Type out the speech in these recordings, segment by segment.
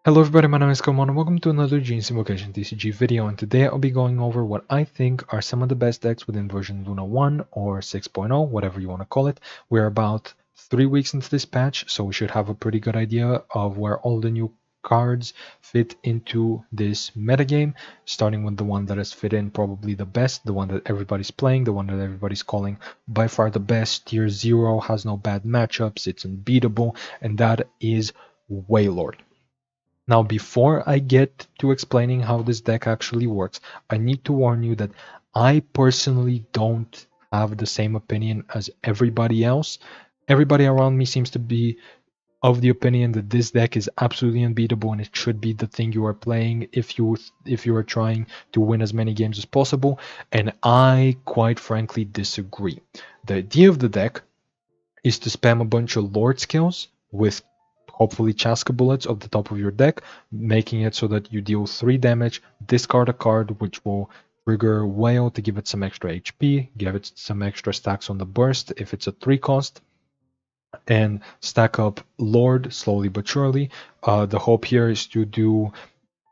Hello everybody, my name is Kamon and welcome to another Genshin Invokation TCG video, and today I'll be going over what I think are some of the best decks within version Luna 1 or 6.0, whatever you want to call it. We're about 3 weeks into this patch, so we should have a pretty good idea of where all the new cards fit into this metagame, starting with the one that has fit in probably the best, the one that everybody's playing, the one that everybody's calling by far the best. Tier 0 has no bad matchups, it's unbeatable, and that is Wailord. Now, before I get to explaining how this deck actually works, I need to warn you that I personally don't have the same opinion as everybody else. Everybody around me seems to be of the opinion that this deck is absolutely unbeatable and it should be the thing you are playing if you are trying to win as many games as possible, and I quite frankly disagree. The idea of the deck is to spam a bunch of Lord skills with hopefully Chaska bullets at the top of your deck, making it so that you deal 3 damage, discard a card which will trigger Whale to give it some extra HP, give it some extra stacks on the burst if it's a 3 cost, and stack up Lord slowly but surely. The hope here is to do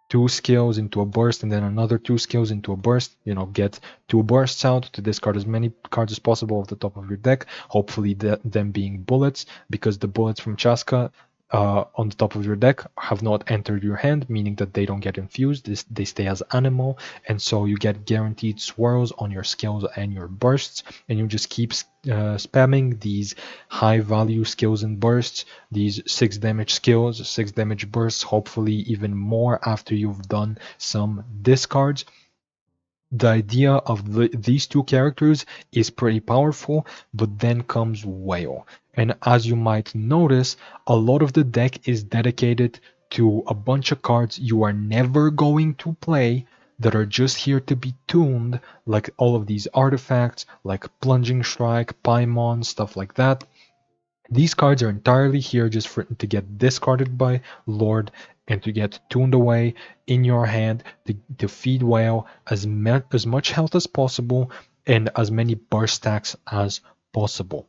2 skills into a burst and then another 2 skills into a burst, get 2 bursts out to discard as many cards as possible off the top of your deck, hopefully them being bullets, because the bullets from Chaska on the top of your deck have not entered your hand, meaning that they don't get infused, they stay as animal, and so you get guaranteed swirls on your skills and your bursts, and you just keep spamming these high value skills and bursts, these 6 damage skills, 6 damage bursts, hopefully even more after you've done some discards. The idea of these 2 characters is pretty powerful, but then comes Whale. And as you might notice, a lot of the deck is dedicated to a bunch of cards you are never going to play that are just here to be tuned, like all of these artifacts, like Plunging Strike, Paimon, stuff like that. These cards are entirely here just to get discarded by Lord and to get tuned away in your hand to feed Whale as much health as possible and as many burst stacks as possible.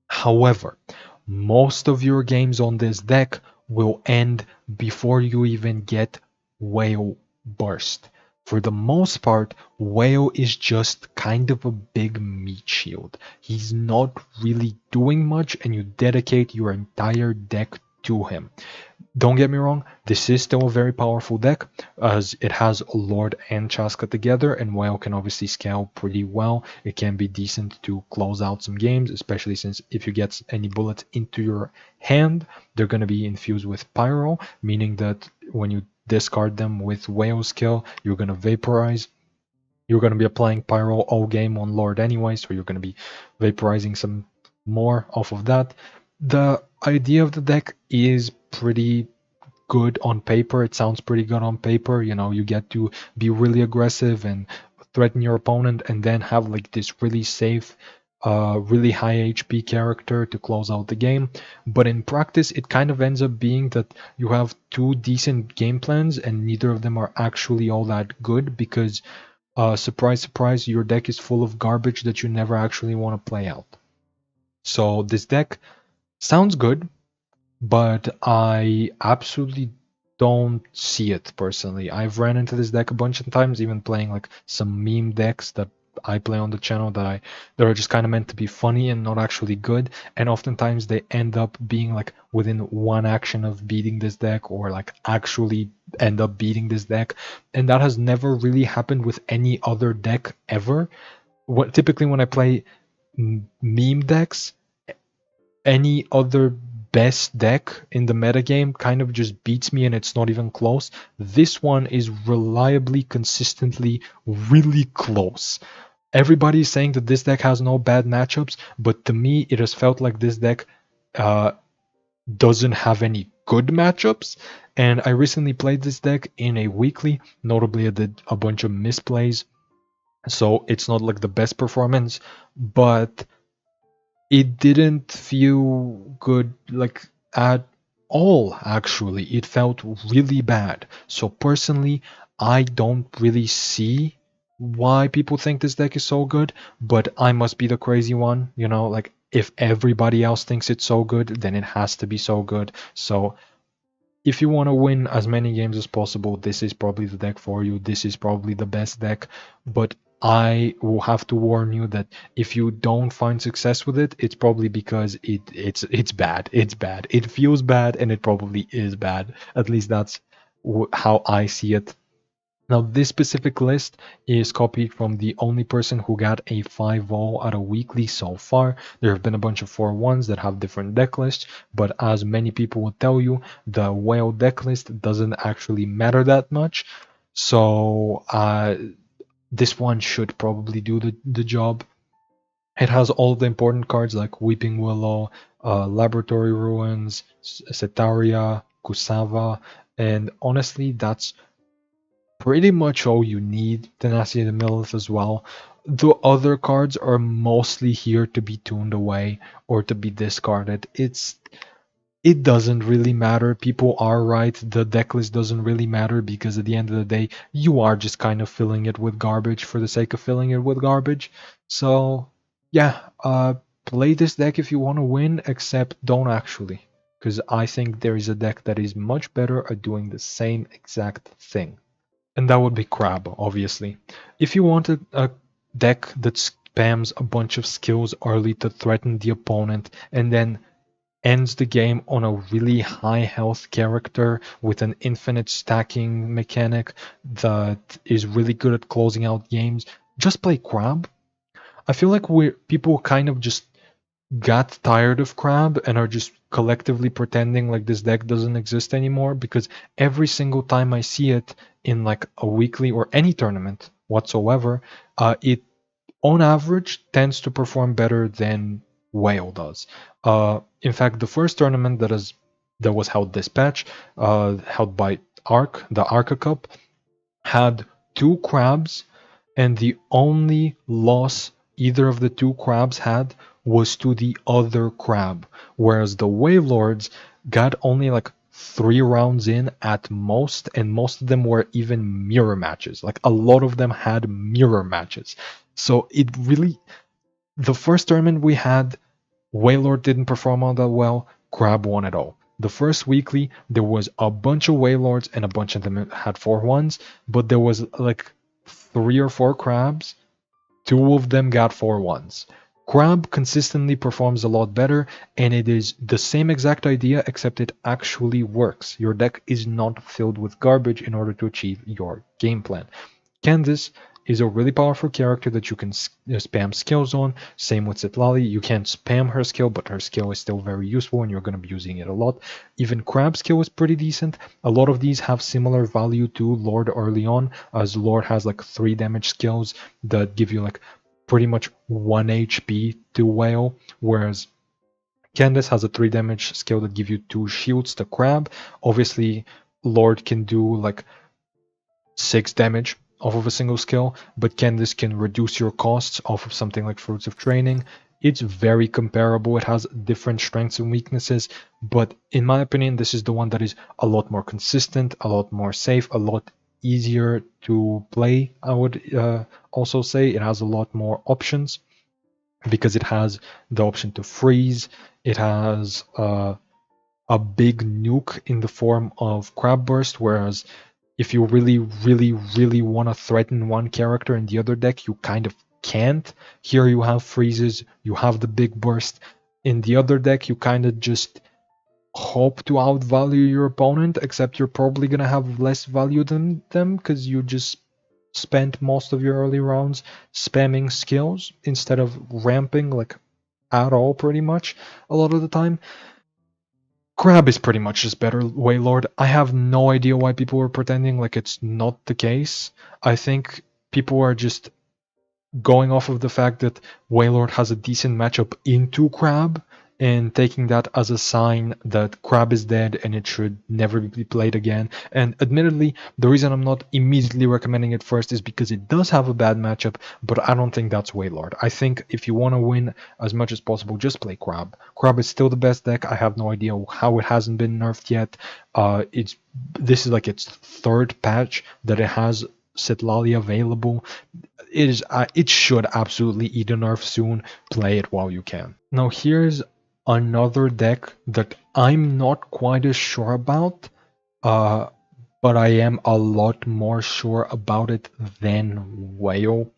However, most of your games on this deck will end before you even get Whale burst. For the most part, Whale is just kind of a big meat shield. He's not really doing much and you dedicate your entire deck to him. Don't get me wrong, this is still a very powerful deck, as it has Lord and Chaska together, and Whale can obviously scale pretty well. It can be decent to close out some games, especially since if you get any bullets into your hand, they're going to be infused with Pyro, meaning that when you discard them with Whale skill, you're going to vaporize. You're going to be applying Pyro all game on Lord anyway, so you're going to be vaporizing some more off of that. The idea of the deck is pretty good on paper. It sounds pretty good on paper. You get to be really aggressive and threaten your opponent and then have like this really safe, really high HP character to close out the game. But in practice, it kind of ends up being that you have 2 decent game plans and neither of them are actually all that good because, surprise, surprise, your deck is full of garbage that you never actually want to play out. So this deck sounds good, but I absolutely don't see it personally. I've ran into this deck a bunch of times, even playing like some meme decks that I play on the channel that are just kind of meant to be funny and not actually good, and oftentimes they end up being like within 1 action of beating this deck or like actually end up beating this deck, and that has never really happened with any other deck ever. Typically when I play meme decks, any other best deck in the metagame kind of just beats me and it's not even close. This one is reliably, consistently, really close. Everybody's saying that this deck has no bad matchups, but to me it has felt like this deck doesn't have any good matchups. And I recently played this deck in a weekly, notably I did a bunch of misplays, so it's not like the best performance, but it didn't feel good like at all. Actually, it felt really bad. So personally, I don't really see why people think this deck is so good, but I must be the crazy one, like if everybody else thinks it's so good, then it has to be so good. So if you want to win as many games as possible, this is probably the deck for you. This is probably the best deck. But I will have to warn you that if you don't find success with it, it's probably because it's bad. It's bad. It feels bad, and it probably is bad. At least that's how I see it. Now, this specific list is copied from the only person who got a 5-0 at a weekly so far. There have been a bunch of 4-1s that have different deck lists, but as many people will tell you, the whale deck list doesn't actually matter that much. So, this one should probably do the job. It has all the important cards like Weeping Willow, Laboratory Ruins, Setaria, Kusava, and honestly, that's pretty much all you need. Tenacity of the Millith as well. The other cards are mostly here to be tuned away or to be discarded. It doesn't really matter. People are right. The deck list doesn't really matter because at the end of the day, you are just kind of filling it with garbage for the sake of filling it with garbage. So yeah, play this deck if you want to win, except don't actually. Because I think there is a deck that is much better at doing the same exact thing. And that would be Crab, obviously. If you wanted a deck that spams a bunch of skills early to threaten the opponent and then ends the game on a really high health character with an infinite stacking mechanic that is really good at closing out games, just play Crab. I feel like people kind of just got tired of Crab and are just collectively pretending like this deck doesn't exist anymore, because every single time I see it in like a weekly or any tournament whatsoever, it on average tends to perform better than Whale does. In fact, the first tournament that was held this patch, held by the Arca Cup, had two crabs, and the only loss either of the two crabs had was to the other crab, whereas the Wavelords got only like 3 rounds in at most, and most of them were even mirror matches. Like a lot of them had mirror matches. So it really, the first tournament we had, Waylord didn't perform all that well. Crab won it all. The first weekly, there was a bunch of Waylords and a bunch of them had 4-1s, but there was like 3 or 4 crabs. 2 of them got 4-1s. Crab consistently performs a lot better, and it is the same exact idea, except it actually works. Your deck is not filled with garbage in order to achieve your game plan. Candice is a really powerful character that you can spam skills on. Same with Citlali. You can't spam her skill, but her skill is still very useful and you're going to be using it a lot. Even Crab's skill is pretty decent. A lot of these have similar value to Lord early on, as Lord has like 3 damage skills that give you like pretty much 1 HP to Whale, whereas Candace has a 3 damage skill that give you 2 shields to Crab. Obviously, Lord can do like 6 damage off of a single skill, but Candice can reduce your costs off of something like Fruits of Training. It's very comparable. It has different strengths and weaknesses, but in my opinion, this is the one that is a lot more consistent, a lot more safe, a lot easier to play. I would also say it has a lot more options because it has the option to freeze. It has a big nuke in the form of Crab Burst, whereas if you really, really, really want to threaten one character in the other deck, you kind of can't. Here you have freezes, you have the big burst. In the other deck, you kind of just hope to outvalue your opponent, except you're probably going to have less value than them because you just spent most of your early rounds spamming skills instead of ramping like at all, pretty much a lot of the time. Crab is pretty much just better Waylord. I have no idea why people were pretending like it's not the case. I think people are just going off of the fact that Waylord has a decent matchup into Crab and taking that as a sign that Crab is dead and it should never be played again. And admittedly, the reason I'm not immediately recommending it first is because it does have a bad matchup, but I don't think that's Waylord. I think if you want to win as much as possible, just play Crab. Crab is still the best deck. I have no idea how it hasn't been nerfed yet. This is like its 3rd patch that it has Sitlali available. It should absolutely eat a nerf soon. Play it while you can. Now here's another deck that I'm not quite as sure about, uh, but I am a lot more sure about it than Whale.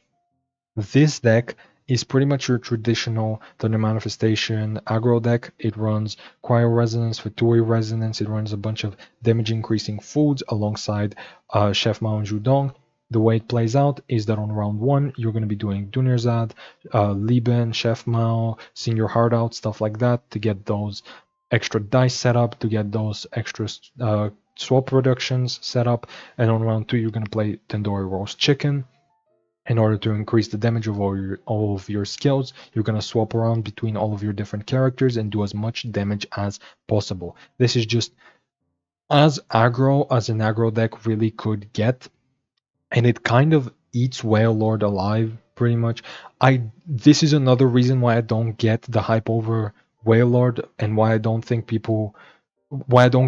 This deck is pretty much your traditional Thunder Manifestation aggro deck. It runs Cryo Resonance, Fatui Resonance, it runs a bunch of damage increasing foods alongside Chef Mao and Judong. The way it plays out is that on round 1, you're going to be doing Dunyarzad, Lieben, Chef Mao, Senior Heart Out, stuff like that to get those extra dice set up, to get those extra swap reductions set up. And on round 2, you're going to play Tandoori Roast Chicken. In order to increase the damage of all of your skills, you're going to swap around between all of your different characters and do as much damage as possible. This is just as aggro as an aggro deck really could get, and it kind of eats Whale Lord alive pretty much. This is another reason why I don't get the hype over Whale Lord, and why I don't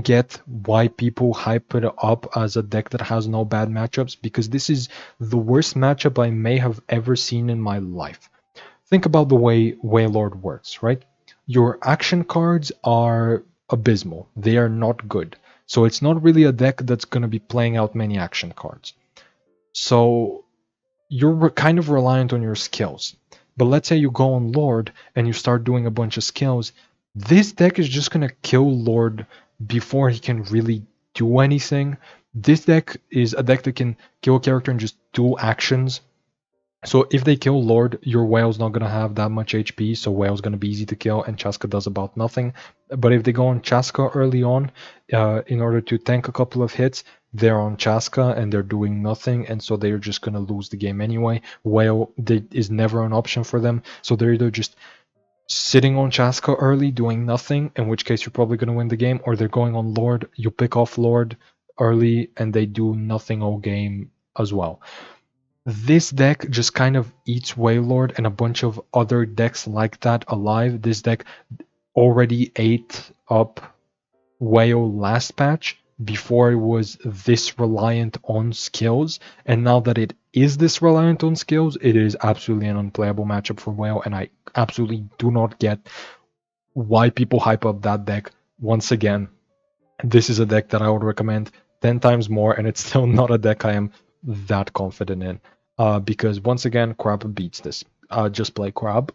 get why people hype it up as a deck that has no bad matchups, because this is the worst matchup I may have ever seen in my life. Think about the way Waylord works, right? Your action cards are abysmal. They are not good. So it's not really a deck that's going to be playing out many action cards. So you're kind of reliant on your skills. But let's say you go on Lord and you start doing a bunch of skills. This deck is just going to kill Lord before he can really do anything. This deck is a deck that can kill a character in just 2 actions. So if they kill Lord, your Whale's not going to have that much HP, so Whale's going to be easy to kill, and Chaska does about nothing. But if they go on Chaska early on, in order to tank a couple of hits, they're on Chaska and they're doing nothing, and so they're just going to lose the game anyway. Whale is never an option for them, so they're either just sitting on Chaska early, doing nothing, in which case you're probably going to win the game, or they're going on Lord, you pick off Lord early, and they do nothing all game as well. This deck just kind of eats Waylord and a bunch of other decks like that alive. This deck already ate up Whale last patch before it was this reliant on skills, and now that it is this reliant on skills, it is absolutely an unplayable matchup for Whale, and I absolutely do not get why people hype up that deck. Once again, this is a deck that I would recommend 10 times more, and it's still not a deck I am that confident in. Because once again, Crab beats this. Just play Crab.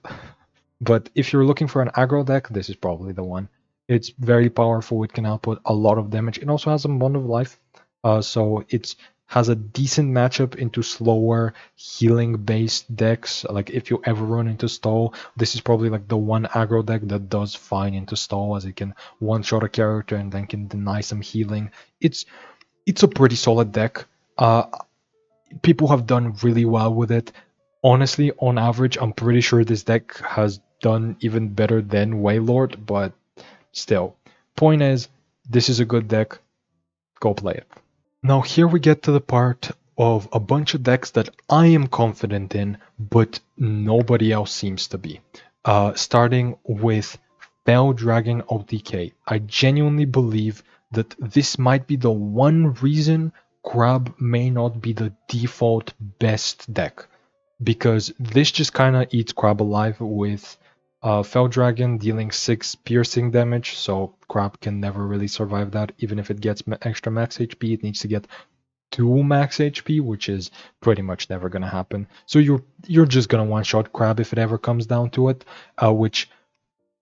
But if you're looking for an aggro deck, this is probably the one. It's very powerful, it can output a lot of damage. It also has a Bond of Life, so it has a decent matchup into slower healing-based decks. Like if you ever run into stall, this is probably like the one aggro deck that does fine into stall, as it can one-shot a character and then can deny some healing. It's a pretty solid deck. People have done really well with it. Honestly, on average, I'm pretty sure this deck has done even better than Waylord, but still. Point is, this is a good deck. Go play it. Now here we get to the part of a bunch of decks that I am confident in, but nobody else seems to be. Starting with Fell Dragon OTK. I genuinely believe that this might be the one reason Crab may not be the default best deck, because this just kind of eats Crab alive with Fell Dragon dealing 6 piercing damage, so Crab can never really survive that. Even if it gets extra max HP, it needs to get 2 max HP, which is pretty much never going to happen. So you're just going to one-shot Crab if it ever comes down to it, which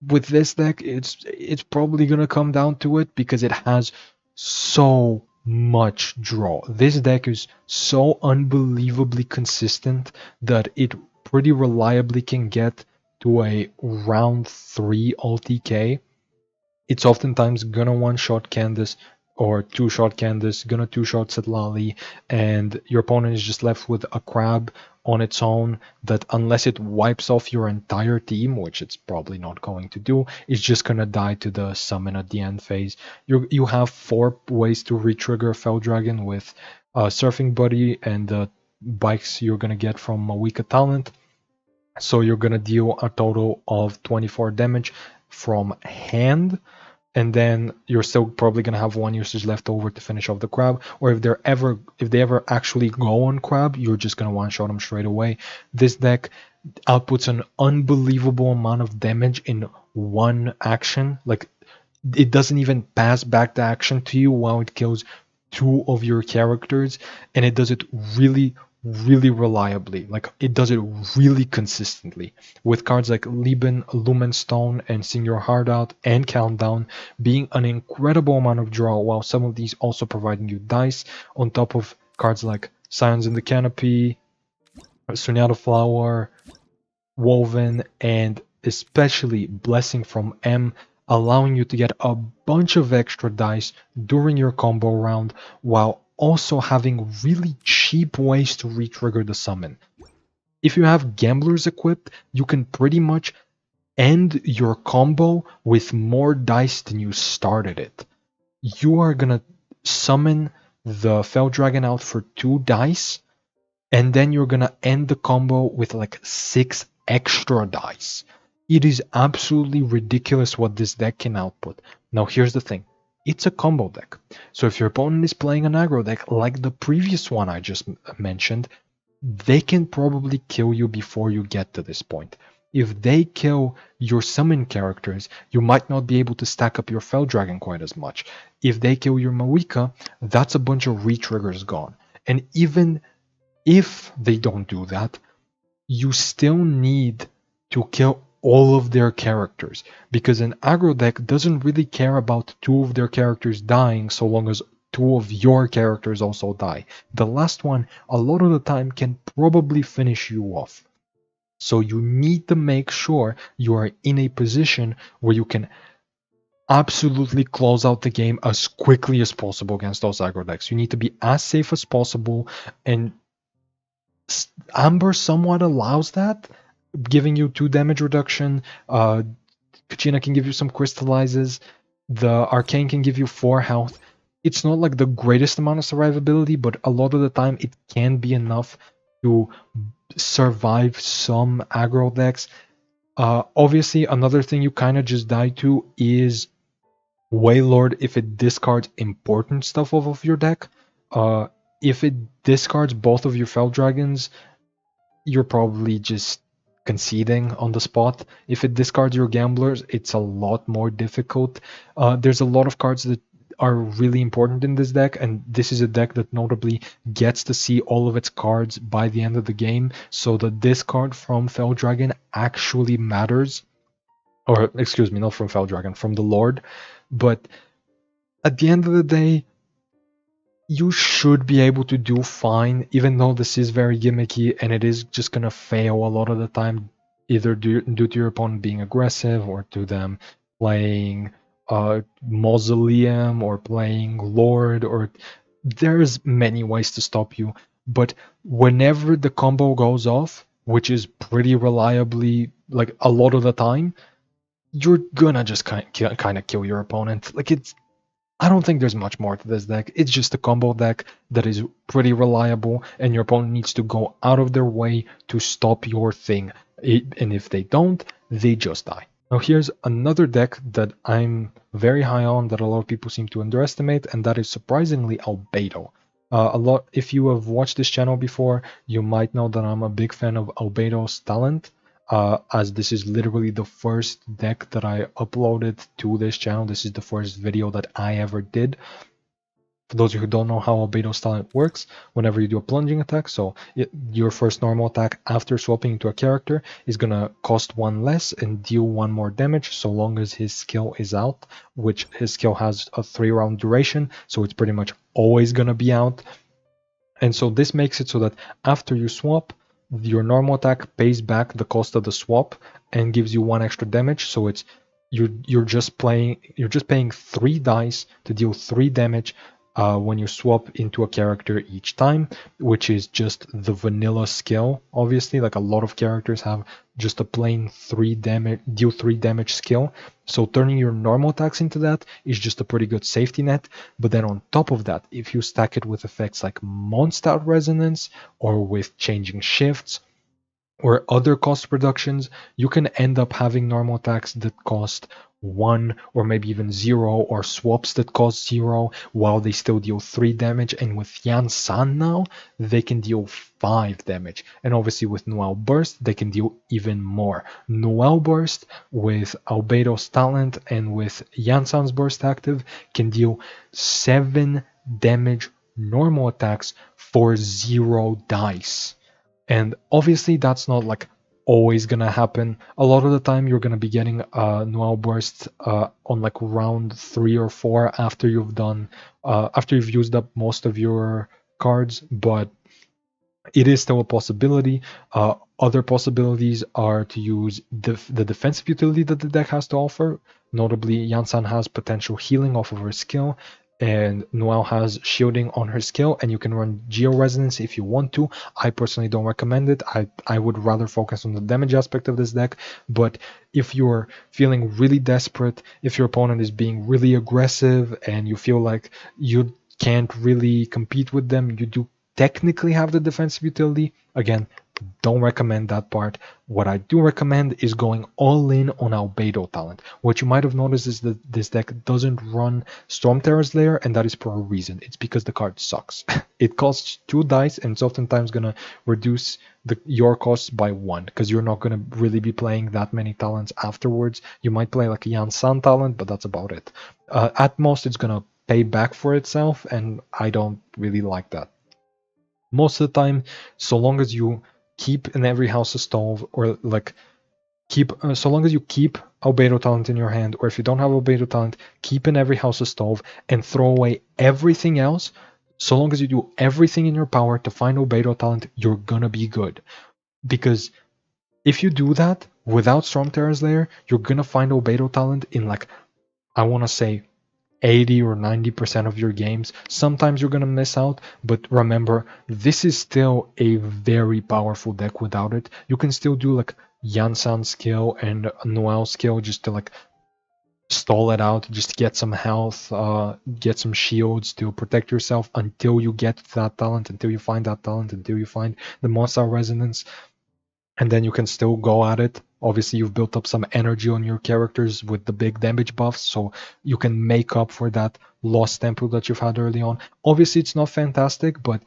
with this deck, it's probably going to come down to it because it has so much draw. This deck is so unbelievably consistent that it pretty reliably can get to a round 3 OTK. It's oftentimes gonna one-shot Candace or two-shot Candace, gonna two-shot Setlali, and your opponent is just left with a Crab on its own that, unless it wipes off your entire team, which it's probably not going to do, is just gonna die to the summon at the end phase. You have 4 ways to retrigger Fell Dragon with Surfing Buddy and the bikes you're gonna get from a Weaker Talent. So you're gonna deal a total of 24 damage from hand, and then you're still probably gonna have 1 usage left over to finish off the Crab. Or if they ever actually go on Crab, you're just gonna one-shot them straight away. This deck outputs an unbelievable amount of damage in one action. Like, it doesn't even pass back the action to you while it kills two of your characters, and it does it really, really reliably. Like it does it really consistently. With cards like Lieben, Lumenstone, and Sing Your Heart Out and Countdown being an incredible amount of draw, while some of these also providing you dice on top of cards like Scions in the Canopy, Sunyata Flower, Woven, and especially Blessing from M, allowing you to get a bunch of extra dice during your combo round while also having really cheap ways to re-trigger the summon. If you have Gamblers equipped, you can pretty much end your combo with more dice than you started it. You are gonna summon the Fell Dragon out for 2 dice, and then you're gonna end the combo with like 6 extra dice. It is absolutely ridiculous what this deck can output. Now here's the thing. It's a combo deck. So if your opponent is playing an aggro deck like the previous one I just mentioned, they can probably kill you before you get to this point. If they kill your summon characters, you might not be able to stack up your Fell Dragon quite as much. If they kill your Mawika, that's a bunch of re-triggers gone. And even if they don't do that, you still need to kill all of their characters, because an aggro deck doesn't really care about 2 of their characters dying so long as 2 of your characters also die. The last one, a lot of the time, can probably finish you off. So you need to make sure you are in a position where you can absolutely close out the game as quickly as possible against those aggro decks. You need to be as safe as possible, and Amber somewhat allows that, giving you 2 damage reduction. Kachina can give you some crystallizes. The Arcane can give you 4 health. It's not like the greatest amount of survivability, but a lot of the time it can be enough to survive some aggro decks. Obviously, another thing you kind of just die to is Waylord if it discards important stuff off of your deck. If it discards both of your Fell Dragons, you're probably just conceding on the spot. If it discards your Gamblers, it's a lot more difficult. There's a lot of cards that are really important in this deck, and this is a deck that notably gets to see all of its cards by the end of the game, so the discard from Fell Dragon actually matters. Or, excuse me, not from Fell Dragon, from the Lord. But at the end of the day, you should be able to do fine, even though this is very gimmicky and it is just gonna fail a lot of the time, either due to your opponent being aggressive or to them playing Mausoleum or playing Lord, or there's many ways to stop you. But whenever the combo goes off, which is pretty reliably, like a lot of the time, you're gonna just kind of kill your opponent. Like I don't think there's much more to this deck. It's just a combo deck that is pretty reliable, and your opponent needs to go out of their way to stop your thing. And if they don't, they just die. Now here's another deck that I'm very high on that a lot of people seem to underestimate, and that is surprisingly Albedo. If you have watched this channel before, you might know that I'm a big fan of Albedo's talent. As this is literally the first deck that I uploaded to this channel. This is the first video that I ever did. For those of you who don't know how Albedo's talent works, whenever you do a plunging attack, so your first normal attack after swapping into a character is going to cost 1 less and deal 1 more damage so long as his skill is out, which his skill has a 3-round duration, so it's pretty much always going to be out. And so this makes it so that after you swap, your normal attack pays back the cost of the swap and gives you 1 extra damage. So it's you're just paying 3 dice to deal 3 damage when you swap into a character each time, which is just the vanilla skill. Obviously, like a lot of characters have just a plain 3 damage, deal 3 damage skill. So turning your normal attacks into that is just a pretty good safety net. But then on top of that, if you stack it with effects like Mondstadt Resonance or with Changing Shifts, or other cost reductions, you can end up having normal attacks that cost 1 or maybe even 0, or swaps that cost 0 while they still deal 3 damage. And with Yan San now, they can deal 5 damage. And obviously with Noel Burst, they can deal even more. Noel Burst with Albedo's talent and with Yan San's Burst active can deal 7 damage normal attacks for 0 dice. And obviously that's not like always gonna happen. A lot of the time you're gonna be getting a Noel Burst on like round 3 or 4 after you've used up most of your cards, but it is still a possibility. Other possibilities are to use the defensive utility that the deck has to offer. Notably, Yansan has potential healing off of her skill, and Noelle has shielding on her skill, and you can run Geo Resonance if you want to. I personally don't recommend it. I would rather focus on the damage aspect of this deck, but if you're feeling really desperate, if your opponent is being really aggressive, and you feel like you can't really compete with them, you do technically have the defensive utility. Again, don't recommend that part. What I do recommend is going all in on Albedo talent. What you might have noticed is that this deck doesn't run Storm Terror's Lair, and that is for a reason. It's because the card sucks. It costs 2 dice, and it's oftentimes gonna reduce your costs by 1, because you're not gonna really be playing that many talents afterwards. You might play like a Yan San talent, but that's about it. At most, it's gonna pay back for itself, and I don't really like that. Most of the time, so long as you keep in every house a stove, or like so long as you keep Albedo talent in your hand, or if you don't have Albedo talent, keep in every house a stove and throw away everything else. So long as you do everything in your power to find Albedo talent, you're gonna be good. Because if you do that without Storm Terror's Lair, you're gonna find Albedo talent in like, I wanna say 80 or 90% of your games. Sometimes you're going to miss out, but remember, this is still a very powerful deck without it. You can still do like Yansan skill and Noel skill just to like stall it out, just get some health, get some shields to protect yourself until you get that talent, until you find that talent, until you find the Monster Resonance, and then you can still go at it. Obviously, you've built up some energy on your characters with the big damage buffs, so you can make up for that lost tempo that you've had early on. Obviously, it's not fantastic, but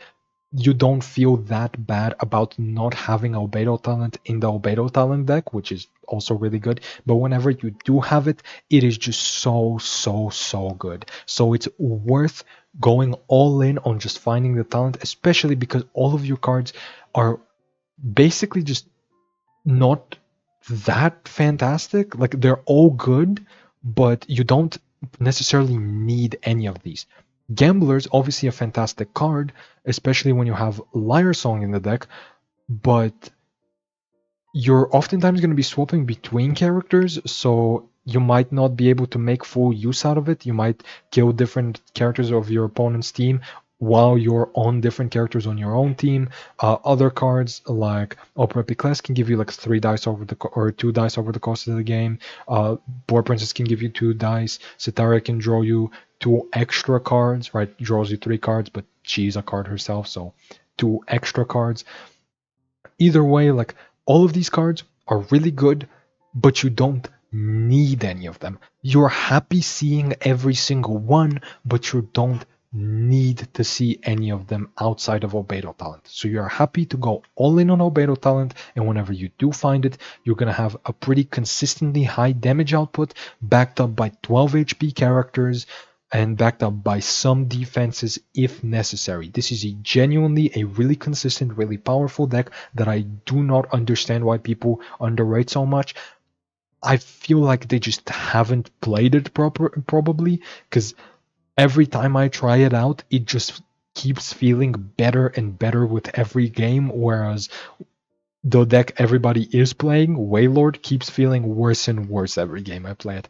you don't feel that bad about not having Albedo talent in the Albedo talent deck, which is also really good. But whenever you do have it, it is just so good. So it's worth going all in on just finding the talent, especially because all of your cards are basically just not that fantastic. Like, they're all good, but you don't necessarily need any of these. Gambler's obviously a fantastic card, especially when you have Liar Song in the deck, but you're oftentimes going to be swapping between characters, so you might not be able to make full use out of it. You might kill different characters of your opponent's team while you're on different characters on your own team. Other cards like Opera Picles can give you like 3 dice over or 2 dice over the course of the game. Board Princess can give you 2 dice. Sitara can draw you 2 extra cards, right? Draws you 3 cards, but she's a card herself, so 2 extra cards. Either way, like, all of these cards are really good, but you don't need any of them. You're happy seeing every single one, but you don't need to see any of them outside of Albedo talent. So you're happy to go all in on Albedo talent, and whenever you do find it, you're going to have a pretty consistently high damage output backed up by 12 HP characters and backed up by some defenses if necessary. This is genuinely a really consistent, really powerful deck that I do not understand why people underrate so much. I feel like they just haven't played it probably, because every time I try it out, it just keeps feeling better and better with every game, whereas the deck everybody is playing, Waylord, keeps feeling worse and worse every game I play it.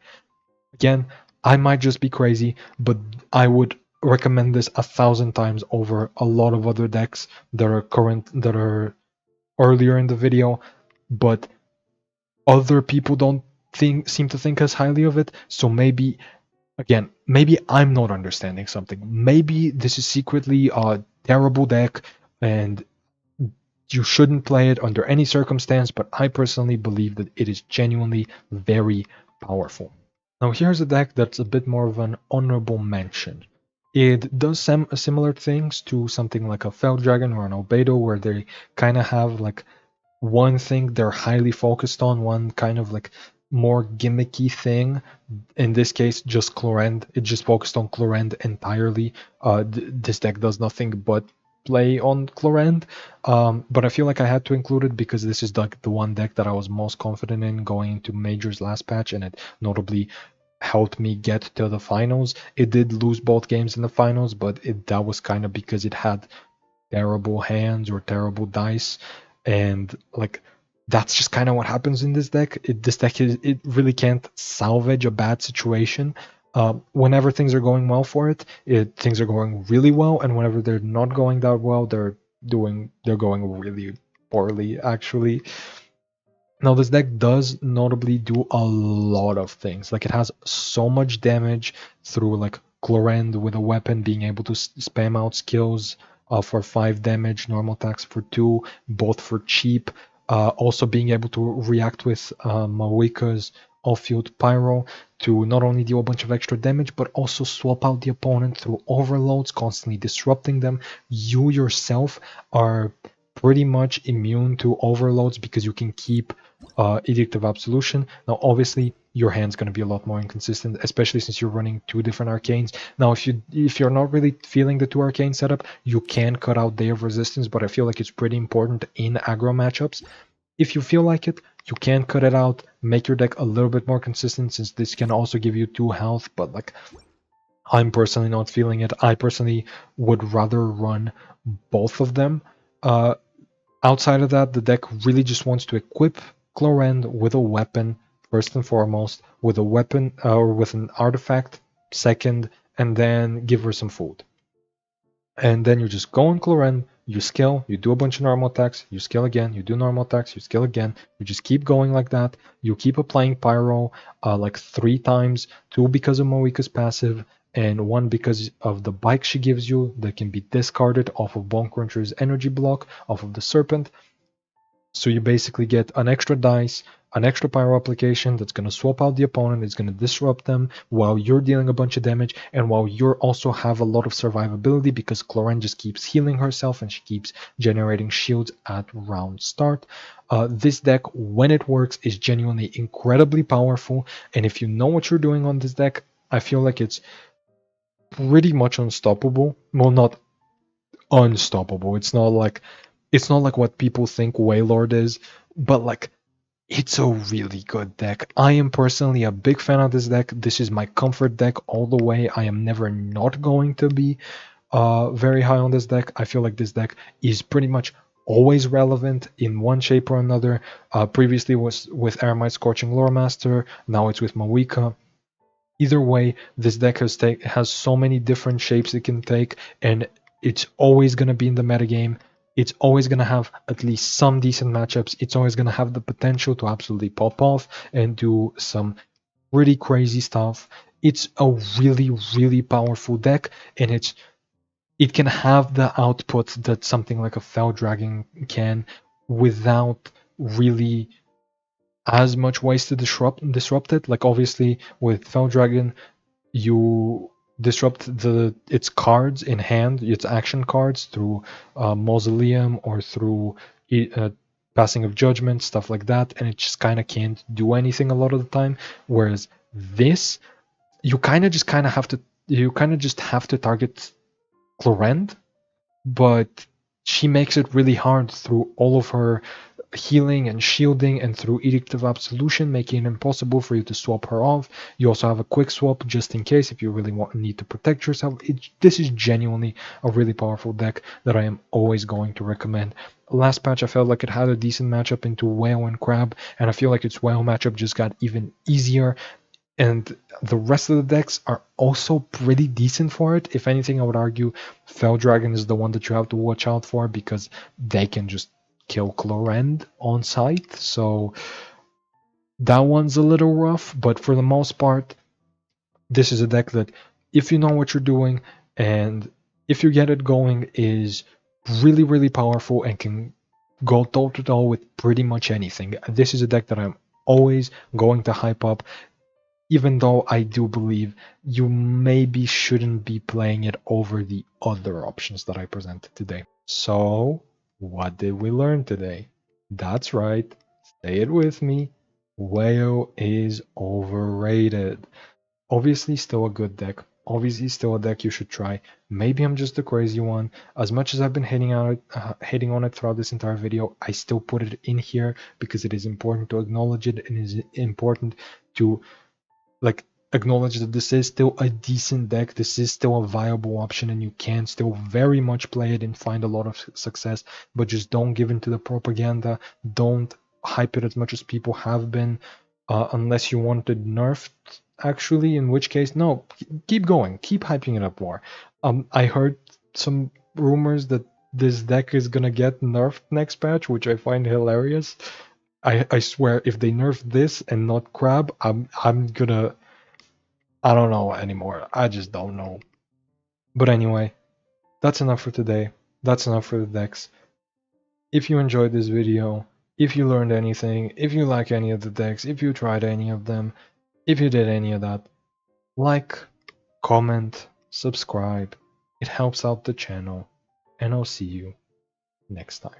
Again, I might just be crazy, but I would recommend this 1,000 times over a lot of other decks that are earlier in the video, but other people don't seem to think as highly of it. So maybe, again, maybe I'm not understanding something. Maybe this is secretly a terrible deck, and you shouldn't play it under any circumstance, but I personally believe that it is genuinely very powerful. Now here's a deck that's a bit more of an honorable mention. It does some similar things to something like a Fell Dragon or an Albedo, where they kind of have like one thing they're highly focused on, one kind of like more gimmicky thing. In this case, just Clorinde. It just focused on Clorinde entirely. This deck does nothing but play on Clorinde. But I feel like I had to include it because this is like the one deck that I was most confident in going into Majors last patch, and it notably helped me get to the finals. It did lose both games in the finals, but that was kind of because it had terrible hands or terrible dice, and like that's just kind of what happens in this deck. This deck it really can't salvage a bad situation. Whenever things are going well for things are going really well, and whenever they're not going that well, they're going really poorly actually. Now, this deck does notably do a lot of things. Like, it has so much damage through, like, Clorinde with a weapon being able to spam out skills for 5 damage, normal attacks for 2, both for cheap. Also being able to react with Mawika's off-field Pyro to not only deal a bunch of extra damage, but also swap out the opponent through overloads, constantly disrupting them. You yourself are pretty much immune to overloads because you can keep Edict of Absolution. Now, obviously, your hand's going to be a lot more inconsistent, especially since you're running 2 different arcanes. Now, if you're not really feeling the 2 arcane setup, you can cut out Day of Resistance, but I feel like it's pretty important in aggro matchups. If you feel like it, you can cut it out, make your deck a little bit more consistent, since this can also give you 2 health, but like, I'm personally not feeling it. I personally would rather run both of them. Outside of that, the deck really just wants to equip Clorinde with a weapon, first and foremost, with a weapon or with an artifact, second, and then give her some food. And then you just go on Clorinde, you skill, you do a bunch of normal attacks, you skill again, you do normal attacks, you skill again. You just keep going like that. You keep applying Pyro like 3 times, 2 because of Moika's passive, and 1 because of the bike she gives you that can be discarded off of Bone Cruncher's energy block, off of the Serpent. So you basically get an extra dice, an extra pyro application that's going to swap out the opponent, it's going to disrupt them while you're dealing a bunch of damage, and while you also have a lot of survivability because Clorinde just keeps healing herself and she keeps generating shields at round start. This deck, when it works, is genuinely incredibly powerful, and if you know what you're doing on this deck, I feel like it's pretty much unstoppable. Well, not unstoppable. It's not like what people think Waylord is, but like it's a really good deck. I am personally a big fan of this deck. This is my comfort deck all the way. I am never not going to be very high on this deck. I feel like this deck is pretty much always relevant in one shape or another. Previously was with Aramite Scorching Loremaster, now it's with Mawika. Either way, this deck has so many different shapes it can take, and it's always going to be in the metagame. It's always going to have at least some decent matchups. It's always going to have the potential to absolutely pop off and do some pretty crazy stuff. It's a really, really powerful deck, and it can have the output that something like a Fell Dragon can without really as much ways to disrupt it. Like obviously with Fell Dragon, you disrupt its cards in hand, its action cards through Mausoleum or through Passing of Judgment, stuff like that, and it just kind of can't do anything a lot of the time. Whereas this, you kind of just have to target Clorinde, but she makes it really hard through all of her healing and shielding and through Edict of Absolution, making it impossible for you to swap her off. You also have a quick swap just in case if you really need to protect yourself. This is genuinely a really powerful deck that I am always going to recommend. Last patch I felt like it had a decent matchup into Whale and Crab, and I feel like its Whale matchup just got even easier, and the rest of the decks are also pretty decent for it. If anything, I would argue Fell Dragon is the one that you have to watch out for because they can just kill Clorinde on sight. So that one's a little rough, but for the most part, this is a deck that, if you know what you're doing and if you get it going, is really, really powerful and can go toe to toe with pretty much anything. This is a deck that I'm always going to hype up, even though I do believe you maybe shouldn't be playing it over the other options that I presented today. So, what did we learn today? That's right, say it with me. Wayo is overrated. Obviously, still a good deck. Obviously, still a deck you should try. Maybe I'm just the crazy one. As much as I've been hating on it throughout this entire video, I still put it in here because it is important to acknowledge it, and it is important to like acknowledge that this is still a decent deck. This is still a viable option, and you can still very much play it and find a lot of success. But just don't give in to the propaganda. Don't hype it as much as people have been, unless you want it nerfed. Actually, in which case, no, keep going, keep hyping it up more. I heard some rumors that this deck is gonna get nerfed next patch, which I find hilarious. I swear, if they nerf this and not crab, I'm gonna, I don't know anymore. I just don't know. But anyway, that's enough for today. That's enough for the decks. If you enjoyed this video, if you learned anything, if you like any of the decks, if you tried any of them, if you did any of that, like, comment, subscribe. It helps out the channel, and I'll see you next time.